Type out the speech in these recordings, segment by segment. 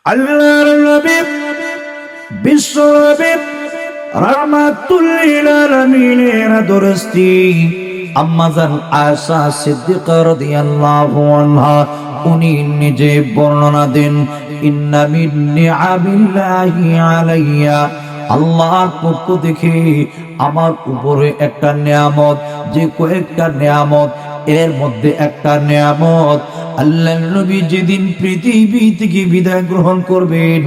আল্লাহর নবী বিশ্ব নবী রাহমাতুল লিল আলামিনের দরস্তি আম্মাজান আয়েশা সিদ্দিকা রাদিয়াল্লাহু আনহা উনি নিজে বর্ণনা দেন, ইন্না মিন নিআমিল্লাহি আলাইয়া, আল্লাহর পক্ষ থেকে আমার উপরে একটা নিয়ামত, যে কয়েকটা নিয়ামত এর মধ্যে একটা নিয়ামত, আল্লাহর নবী যেদিন পৃথিবী থেকে বিদায় গ্রহণ করবেন,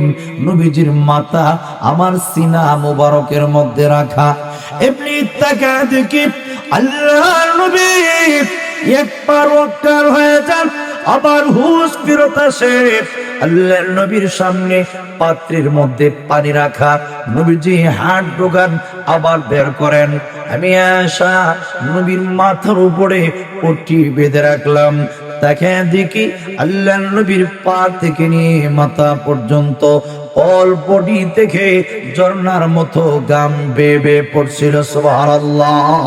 নবীজির মাথা আমার সিনা মুবারকের মধ্যে রাখা। এমনি তাকা দেখি আল্লাহর নবী একবার অজ্ঞান হয়ে যান, আবার হুঁশ ফেরত আসে। আল্লাহর নবীর সামনে পাত্রের মধ্যে পানি রাখা, নবীজি হাত ঢোকান আবার বের করেন। আমি আয়েশা নবীর মাথার উপরে পট্টি বেঁধে রাখলাম, তাকে দেখি আল্লাহর নবীর পা থেকে নিয়ে মাথা পর্যন্ত অল বডি থেকে ঝর্ণার মতো গাম বেয়ে বেয়ে পড়ছিল। সুবহানাল্লাহ।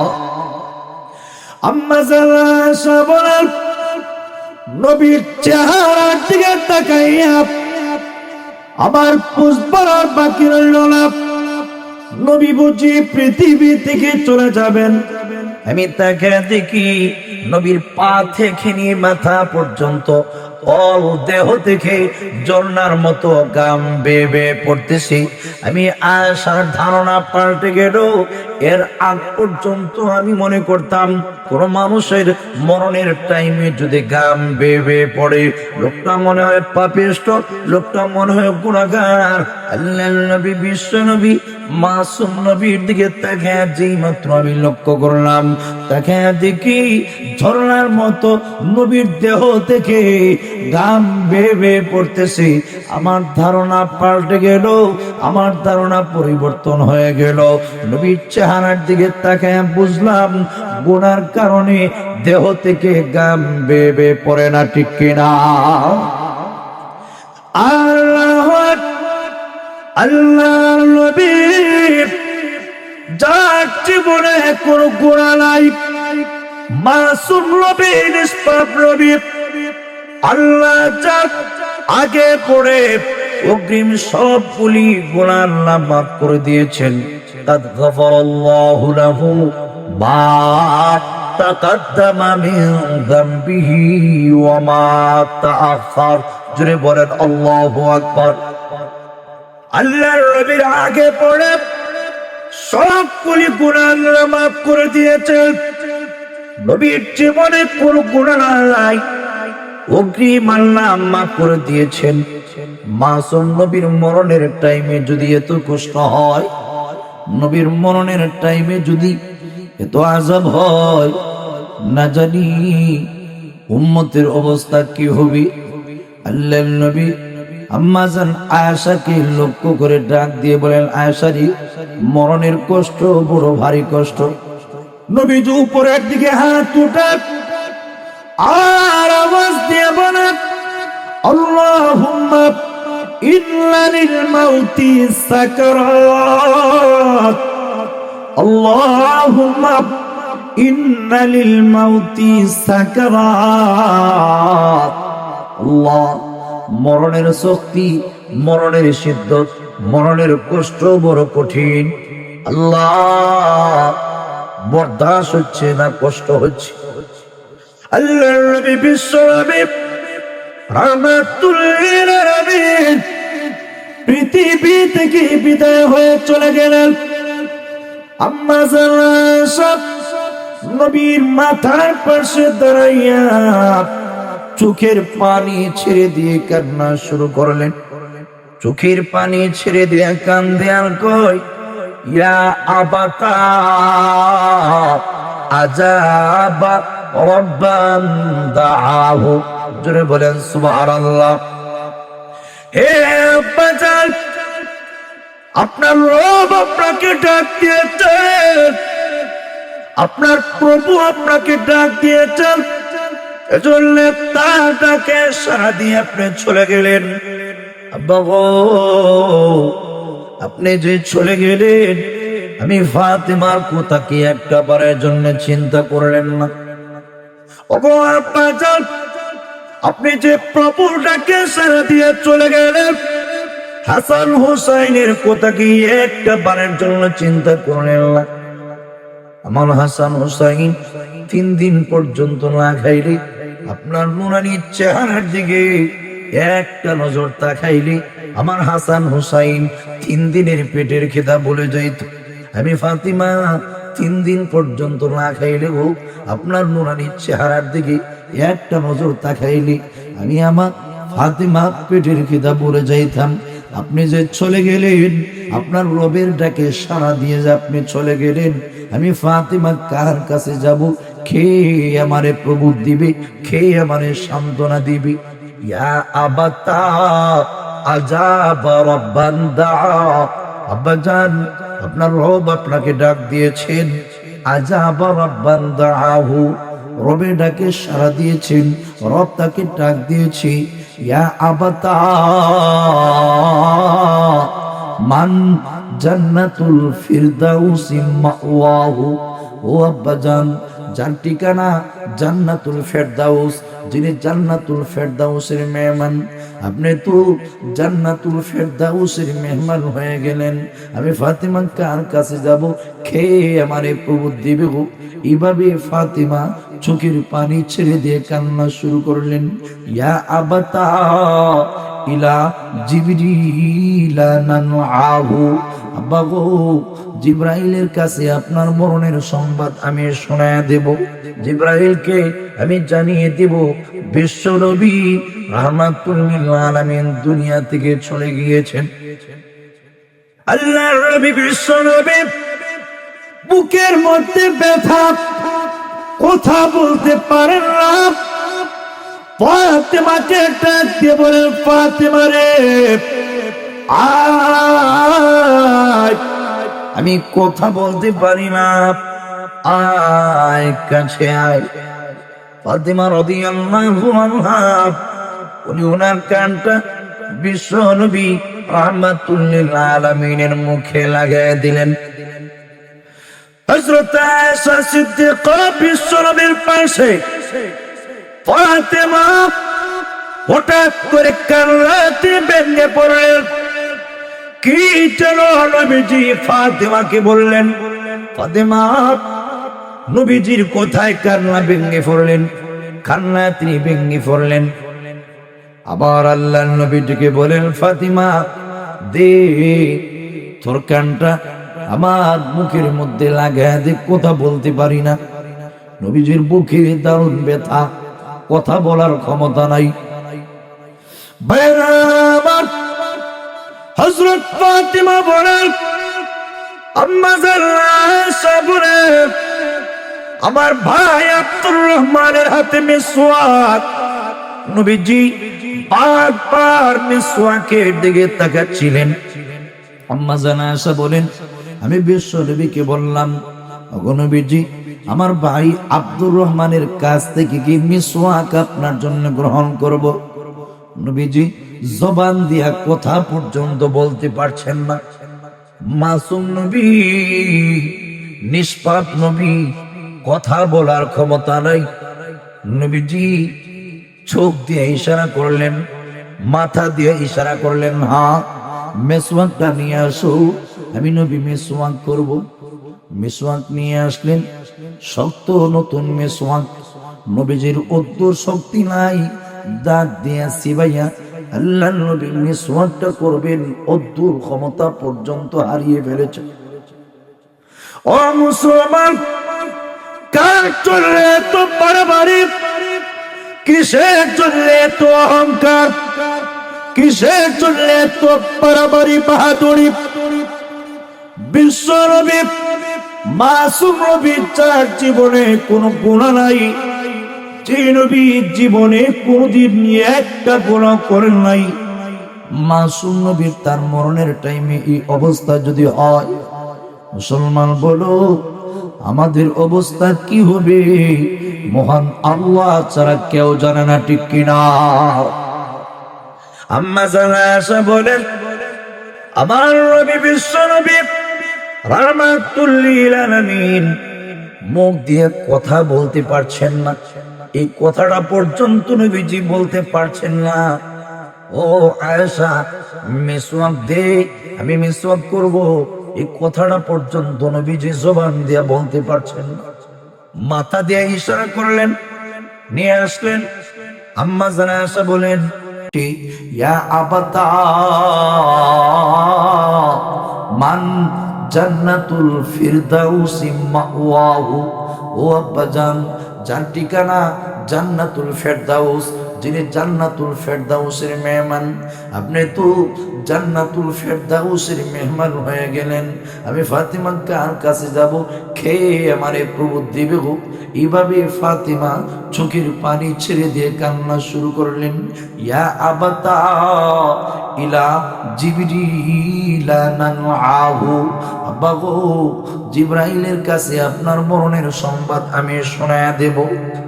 আম্মা আয়েশা বলেন, নবীর চেহারার দিকে তাকাইয়া আমার পুষ্পরার বাকি রইল না, নবী বুঝি পৃথিবী থেকে চলে যাবেন। আমি তাকে দেখি নবীর পা থেকে নিয়ে মাথা পর্যন্ত অল দেহ থেকে ঝর্ণার মতো গাম বেয়ে বেয়ে পড়তেছি। আমি আয়েশার ধারণা পাল্টে গেল। এর আগ পর্যন্ত আমি মনে করতাম কোন মানুষের মরণের টাইমে যদি গাম বেয়ে বেয়ে পড়ে, লোকটা মনে হয় পাপিষ্ট, লোকটা মনে হয় গুনাহগার। আল্লাহর নবী বিশ্ব নবী মাসুম নবীর দিকে তাকিয়ে যেই মাত্র আমি লক্ষ্য করলাম, তাকে দেখি ঝর্ণার মতো নবীর দেহ থেকে গাম বেয়ে বেয়ে পড়তেছে। আমার ধারণা পাল্টে গেল, আমার ধারণা পরিবর্তন হয়ে গেল। নবীর চেহারার দিকে তাকিয়ে বুঝলাম গুনার কারণে দেহ থেকে গাম বেয়ে বেয়ে পড়ে না, ঠিক কিনা? আল্লাহর নবী যার জীবনে কোনো গুনাহ নাই, মাসুম নবী, নিষ্পাপ নবী, আল্লাহ যার আগে পড়ে অগ্রিম সবগুলি গুনাহ আল্লাহ মাফ করে দিয়েছেন। কাদ গফারাল্লাহু লাহু মা তাকাদ্দামা মিন যামবিহি ওয়া মা তাআখার। জোরে বলেন আল্লাহু আকবার। আল্লাহর নবীর আগে পড়ে সবগুলি গুনাহ আল্লাহ মাফ করে দিয়েছেন। নবীর জীবনে কোনো গুনাহ নাই, অগ্রিম আল্লাহ মাফ করে দিয়েছেন। মাসুম নবীর মরণের টাইমে যদি এত কষ্ট হয়, নবীর মরণের টাইমে যদি এত আযাব হয়, না জানি উম্মতের অবস্থা কি হবে। আল্লাহর নবী আম্মাজান আয়েশাকে লক্ষ্য করে ডাক দিয়ে বলেন, আয়েশারি, মরণের কষ্ট বড় ভারী কষ্ট। নবীজি উপরের দিকে হাত উঠান আর আওয়াজ দিয়ে বলেন, আল্লাহুম্মা ইন্না লিল মাউতি সাকারাত, আল্লাহুম্মা ইন্না লিল মাউতি সাকারাত। আল্লাহ, মরণের শক্তি, মরণের শিদ্দত, মরণের কষ্ট বড় কঠিন। আল্লাহ, বরদাস্ত হচ্ছে না, কষ্ট হচ্ছে। আল্লাহর নবী বিশ্ব নবী রাহমাতুল লিল আলামিন পৃথিবী থেকে বিদায় হয়ে চলে গেলেন। আম্মা আয়েশা নবীর মাথার পাশে দাঁড়াইয়া চোখের পানি ছেড়ে দিয়ে কান্না শুরু করলেন। চোখের পানি ছেড়ে দিয়ে কান্দে আর কই, ইয়া আবাতা আজাবা রাব্বান দাআহু। জোরে বলেন সুবহানাল্লাহ। হে বাজার, আপনার রব আপনাকে ডাক দিয়েছেন, আপনার প্রভু আপনাকে ডাক দিয়েছেন, এজন্য তার ডাকে সাড়া দিয়ে আপনি চলে গেলেন। আব্বা গো, আপনি যে চলে গেলেন, আমি ফাতেমার কথা কি একটা বারের জন্য চিন্তা করলেন না? ওগো আব্বা জান, আপনি যে প্রভুর ডাকে সাড়া দিয়ে চলে গেলেন, হাসান হুসাইনের কথা কি একটা বারের জন্য চিন্তা করলেন না? আমার হাসান হুসাইন 3 দিন পর্যন্ত না খাইলে, আপনার নুরানি চেহারার দিকে একটা নজর তাকাইলে আমার হাসান হুসাইন 3 দিনের পেটের খিদা বলে যাইত। আমি ফাতিমা 3 দিন পর্যন্ত না খাইলে হোক, আপনার নুরানি চেহারার দিকে একটা নজর তাকাইলে আমি আমার ফাতিমা পেটের খিদা বলে যাইতাম। আপনি যে চলে গেলেন, আপনার রবের ডাকে সাড়া দিয়ে যে আপনি চলে গেলেন, আমি ফাতিমা কার কাছে যাব? খেয়ে আমারে প্রভু দিবে, খেয়ে আমারে সান্ত্বনা দিবে। ইয়া আবাতা আজাবা রাব্বান দাআ, আব্বাজান আপনার রব আপনাকে ডাক দিয়েছেন। আজাবা রাব্বান দাআহু, রবের ডাকে সাড়া দিয়েছেন, রব তাকে ডাক দিয়েছে। ইয়া আবাতা মান জান্নাতুল ফিরদাউসি মাওয়াহু, ও আব্বাজান যার ঠিকানা জান্নাতুল ফেরদাউস, যিনি জান্নাতুল ফেরদাউসের মেহমান, আপনি তো জান্নাতুল ফেরদাউসের মেহমান হয়ে গেলেন। আমি ফাতিমা কার কাছে যাব? খেয়ে আমারে প্রভু দিবে গো। এইভাবে ফাতিমা চোখের পানি ছেড়ে দিয়ে কান্না শুরু করলেন। ইয়া আবাতা ইলা জিবরিলা নানআহু, আব্বা গো জিব্রাইলের কাছে আপনার মরণের সংবাদ আমি শোনায়া দেব। জিব্রাইলকে আমি জানিয়ে দেব বিশ্ব নবী রাহমাতুল লিল আলামিন দুনিয়া থেকে চলে গিয়েছেন। আল্লাহর নবী বিশ্ব নবী বুকের মধ্যে ব্যথা, কথা বলতে পারেন না। ফাতিমাকে ডাক দিয়ে বলেন, ফাতিমা রে আয়, আমি কথা বলতে পারি না, আয় কাছে আয়। ফাতিমা রাদিয়াল্লাহু আনহা উনি ওনার কানটা বিশ্ব নবী রাহমাতুল লিল আলামিনের মুখে লাগায় দিলেন। হযরত আয়েশা সিদ্দিকা বিশ্ব নবীর পাশে, ফাতিমা হঠাৎ করে কান্নাতে ভেঙে পড়লেন। কি যেন নবীজি ফাতিমাকে বললেন। ফাতিমা নবীজির কোথায় কান্না ভেঙে পড়লেন, কান্না তিনি ভেঙে পড়লেন। আবার আল্লাহর নবীজিকে বলেন, ফাতিমা দে তোর কানটা আমার মুখের মধ্যে লাগায় দে, কথা বলতে পারি না। নবীজির বুকে দারুণ ব্যথা, কথা বলার ক্ষমতা নাই। হযরত ফাতিমা বলেন, আম্মা জান আয়েশা বলেন, আমার ভাই আব্দুর রহমানের হাতে মিসওয়াক। নবীজি বারবার মিসওয়াকের দিকে তাকাচ্ছিলেন। আম্মা জান আয়েশা বলেন, আমি বিশ্ব নবীকে বললাম, ওগো নবীজি আমার ভাই আব্দুর রহমানের কাছ থেকে কি মিসওয়াক আপনার জন্য গ্রহণ করব? নবীজি জবান দিয়া কথা পর্যন্ত বলতে পারছেন না। মাসুম নবী, নিষ্পাপ নবী, কথা বলার ক্ষমতা নাই। নবীজি চোখ দিয়ে ইশারা করলেন, মাথা দিয়ে ইশারা করলেন, হ্যাঁ মিসওয়াকটা নিয়ে আসো, আমি নবী মিসওয়াক করব। মিসওয়াক নিয়ে আসলেন, শক্ত নতুন মিসওয়াক। নবীজির অদ্দুর শক্তি নাই, দাঁত দিয়ে চিবাইয়া আল্লাহ নবী মিসওয়াকটা করবেন, অদ্দুর ক্ষমতা পর্যন্ত হারিয়ে ফেলেছে। ও মুসলমান, কার চললে এত বাড়াবাড়ি, কিসের চললে এত অহংকার, কিসের চললে এত বাড়াবাড়ি বাহাদুরি? বিশ্ব নবী মাসুম নবী, যার জীবনে কোনো গুনাহ নাই, যে নবী জীবনে কোনদিন নিয়ে একটা গুনাহ করেন নাই, মাসুম নবীর তার মরণের টাইমে এই অবস্থা যদি হয়, মুসলমান বলো আমাদের অবস্থা কি হবে? মহান আল্লাহ ছাড়া কেউ জানে না, ঠিক কিনা? আম্মা জান আয়েশা বলেন, আমার নবী বিশ্ব নবী রাহমাতুল লিল আলামিন মুখ দিয়ে কথা বলতে পারছেন না। এই কথাটা পর্যন্ত নবীজি বলতে পারছেন না। ও আয়েশা, মিসওয়াক দে, আমি মিসওয়াক করব। এই কথাটা পর্যন্ত নবীজি জবান দিয়ে বলতে পারছেন না। মাথা দিয়ে ইশারা করলেন, নিয়ে আসলেন। আম্মা জান আয়েশা বলেন, ইয়া আবাতা মান জান্নাতুল ফিরদাউসি মাওয়াহু, ও আব্বাজান, যার ঠিকানা জান্নাতুল ফেরদাউস, যিনি জান্নাতুল ফেরদাউসের মেহমান, আপনি তো জান্নাতুল ফেরদাউসের মেহমান হয়ে গেলেন। আমি ফাতিমা কার কাছে যাব, খেয়ে আমারে প্রভু দিবে হোক। এইভাবে ফাতিমা চোখের পানি ছেড়ে দিয়ে কান্না শুরু করলেন। ইয়া আবাতা ইলা জিবরিলা নানআহু, আব্বা গো, জিব্রাইলের কাছে আপনার মরণের সংবাদ আমি শোনায়া দেব।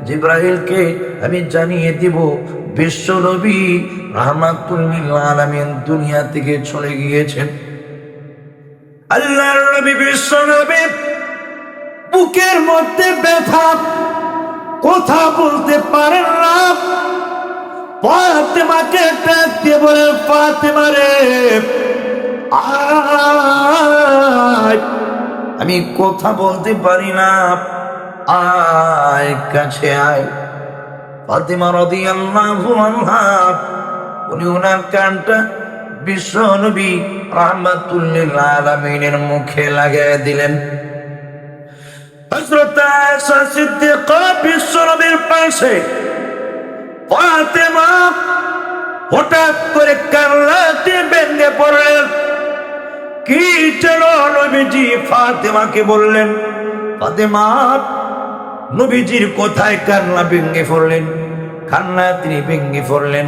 জিব্রাইলকে আমি জানিয়ে দিব বিশ্ব নবী রাহমাতুল লিল আলামিন দুনিয়া থেকে চলে গিয়েছেন। আল্লাহর নবী বিশ্ব নবী বুকের মধ্যে ব্যথা, কথা বলতে পারেন না। ফাতেমাকে ডাক দিয়ে বলে, ফাতেমা রে, আয়, আমি কথা বলতে পারি না, আয় কাছে আয়। ফাতিমা রাদিয়াল্লাহু আনহা উনি ওনার কানটা বিশ্ব নবী রাহমাতুল লিল আলামিনের মুখে লাগায় দিলেন। হযরত আয়েশা সিদ্দিকা বিশ্ব নবীর পাশে, ফাতিমা হঠাৎ করে কান্নাতে ভেঙে পড়লেন। কি যেন নবীজি ফাতিমাকে বললেন। ফাতিমা নবীজির কথায় কান্না ভেঙে পড়লেন, কান্না তিনি ভেঙে পড়লেন।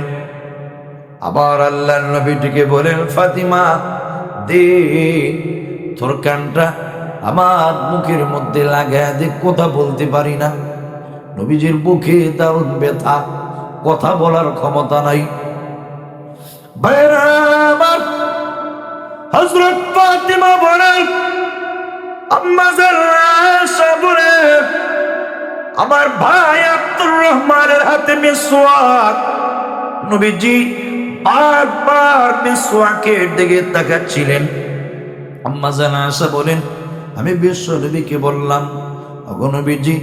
আবার আল্লাহর নবীটিকে বলেন, ফাতিমা দে তোর কানটা আমার মুখের মধ্যে লাগায় দে, কথা বলতে পারি না। নবীজির বুকে দারুণ ব্যথা, কথা বলার ক্ষমতা নাই। ভাইরা আমার, হযরত ফাতিমা বলেন, আম্মা জান আয়েশা বলেন, আমার ভাই আব্দুর রহমানের হাতে মিসওয়াক। নবীজি বারবার মিসওয়াকের দিকে তাকাচ্ছিলেন। আম্মা জান আয়েশা বলেন, আমি বিশ্ব নবীকে বললাম, ওগো নবীজি,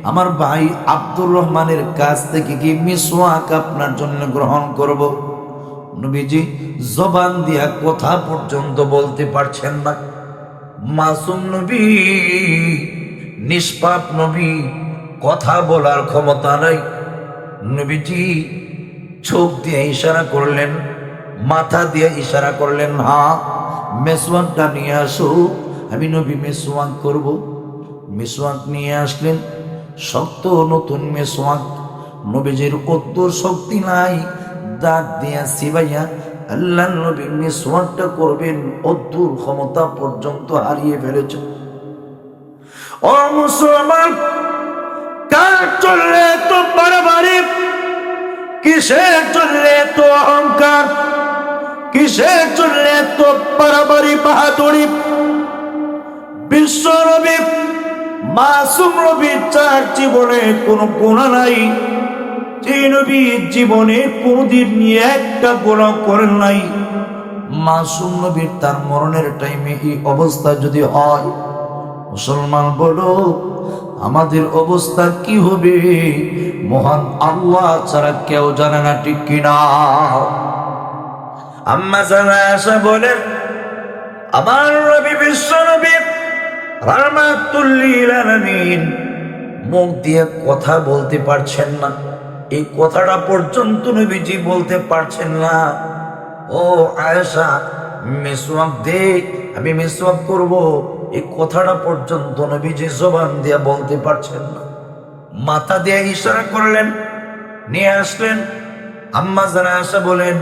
আমার ভাই আব্দুর রহমানের কাছ থেকে কি মিসওয়াক আপনার জন্য গ্রহণ করব? নবীজি জবান দিয়া কথা পর্যন্ত বলতে পারছেন না। মাসুম নবী, নিষ্পাপ নবী, কথা বলার ক্ষমতা নাই। নবীজি চোখ দিয়ে ইশারা করলেন, মাথা দিয়ে ইশারা করলেন, হ্যাঁ মিসওয়াকটা নিয়ে আসো, আমি নবী মিসওয়াক করব। মিসওয়াক নিয়ে আসলেন, শক্ত নতুন মিসওয়াক। নবীজির অদ্দুর শক্তি নাই, দাঁত দিয়া চিবাইয়া আল্লাহ নবী মিসওয়াকটা করবেন, অদ্দুর ক্ষমতা পর্যন্ত হারিয়ে ফেলেছে। ও মুসলমান, কার চললে তো বাড়াবাড়ি, কিসের চললে তো অহংকার, কিসের চললে তো বাড়াবাড়ি বাহাদুরি? বিশ্ব নবী মাসুম নবীর চার জীবনে কোনো গুনাহ নাই। যে নবী জীবনে কোনদিন নিয়ে একটা গুনাহ করেন নাই, মাসুম নবীর তার মরণের টাইমে এই অবস্থা যদি হয়, মুসলমান বলো আমাদের অবস্থা কি হবে? মহান আল্লাহ ছাড়া কেউ জানে না, ঠিক কিনা? আম্মা জান আয়েশা বলেন, আমার নবী বিশ্ব নবী রাহমাতুল লিল আলামিন মুখ দিয়ে কথা বলতে পারছেন না। এই কথাটা পর্যন্ত নবীজি বলতে পারছেন না। ও আয়েশা, মিসওয়াক দে, আমি মিসওয়াক করব। এই কথাটা পর্যন্ত নবীজি জবান দিয়ে বলতে পারছেন না। মাথা দিয়ে ইশারা করলেন, নিয়ে আসলেন। আম্মা জান আয়েশা বলেন,